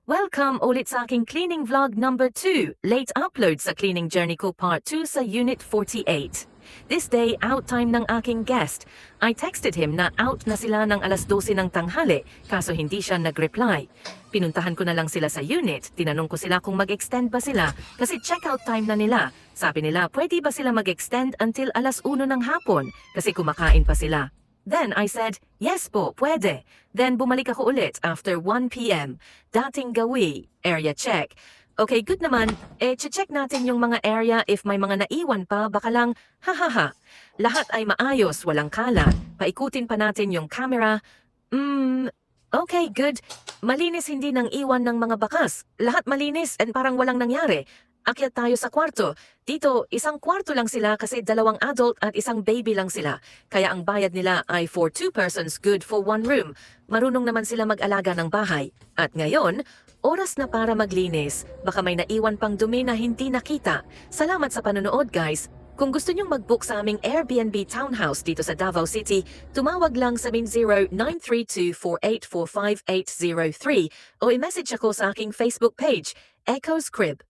Welcome ulit sa aking cleaning vlog number 2. Late upload sa cleaning journey ko part 2 sa Unit 48. This day, out time ng aking guest. I texted him na out na sila ng alas 12 ng tanghali, kaso hindi siya nag-reply. Pinuntahan ko na lang sila sa unit, tinanong ko sila kung mag-extend ba sila kasi checkout time na nila. Sabi nila pwede ba sila mag-extend until alas 1 ng hapon kasi kumakain pa sila. Then I said, yes po, pwede. Then bumalik ako ulit after 1 p.m. Dating gawi, area check. Okay, good naman. Check natin yung mga area if may mga naiwan pa, baka lang, hahaha. Lahat ay maayos, walang kalat. Paikutin pa natin yung camera. Okay, good. Malinis hindi nang iwan ng mga bakas. Lahat malinis and parang walang nangyari. Akyat tayo sa kwarto. Dito, isang kwarto lang sila kasi 2 adult at isang baby lang sila. Kaya ang bayad nila ay for 2 persons, good for 1 room. Marunong naman sila mag-alaga ng bahay. At ngayon, oras na para maglinis. Baka may naiwan pang dumi na hindi nakita. Salamat sa panonood, guys. Kung gusto nyong mag-book sa aming Airbnb townhouse dito sa Davao City, tumawag lang sa 0932-4845-803 o i-message ako sa aking Facebook page, Echo's Crib.